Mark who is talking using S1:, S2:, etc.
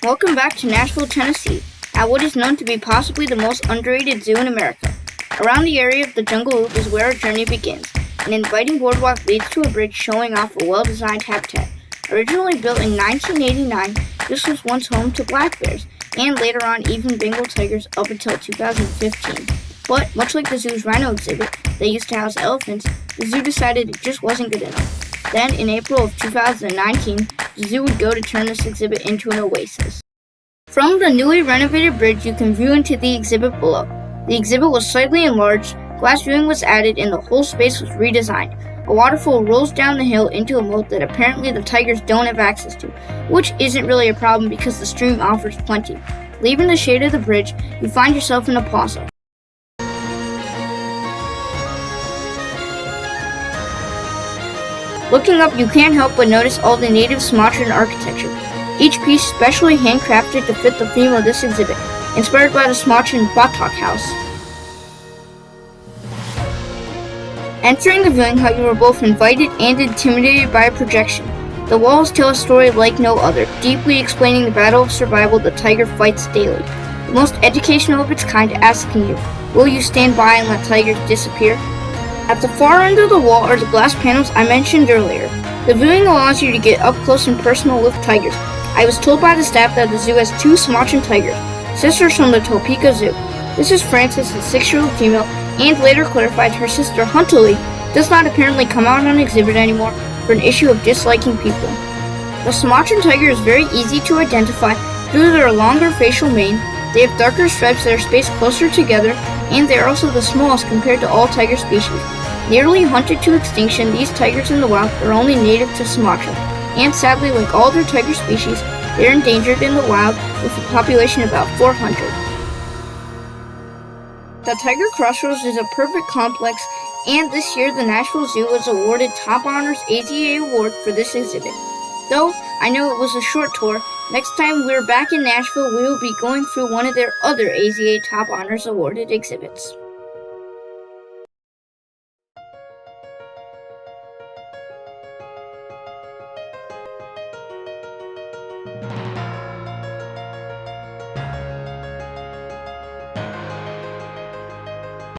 S1: Welcome back to Nashville, Tennessee, at what is known to be possibly the most underrated zoo in America. Around the area of the Jungle Loop is where our journey begins. An inviting boardwalk leads to a bridge showing off a well-designed habitat. Originally built in 1989, this was once home to black bears, and later on even Bengal tigers up until 2015. But, much like the zoo's rhino exhibit that used to house elephants, the zoo decided it just wasn't good enough. Then, in April of 2019, the zoo would go to turn this exhibit into an oasis. From the newly renovated bridge, you can view into the exhibit below. The exhibit was slightly enlarged, glass viewing was added, and the whole space was redesigned. A waterfall rolls down the hill into a moat that apparently the tigers don't have access to, which isn't really a problem because the stream offers plenty. Leaving the shade of the bridge, you find yourself in a plaza. Looking up, you can't help but notice all the native Sumatran architecture. Each piece specially handcrafted to fit the theme of this exhibit, inspired by the Sumatran Batak house. Entering the viewing hut, you were both invited and intimidated by a projection. The walls tell a story like no other, deeply explaining the battle of survival the tiger fights daily. The most educational of its kind, asking you, will you stand by and let tigers disappear? At the far end of the wall are the glass panels I mentioned earlier. The viewing allows you to get up close and personal with tigers. I was told by the staff that the zoo has two Sumatran tigers, sisters from the Topeka Zoo. This is Frances, a 6-year-old female, and later clarified her sister Huntley does not apparently come out on exhibit anymore for an issue of disliking people. The Sumatran tiger is very easy to identify due to their longer facial mane. They have darker stripes that are spaced closer together, and they are also the smallest compared to all tiger species. Nearly hunted to extinction, these tigers in the wild are only native to Sumatra, and sadly, like all other tiger species, they are endangered in the wild with a population of about 400. The Tiger Crossroads is a perfect complex, and this year the Nashville Zoo was awarded Top Honors AZA Award for this exhibit. Though I know it was a short tour, next time we're back in Nashville, we will be going through one of their other AZA Top Honors awarded exhibits.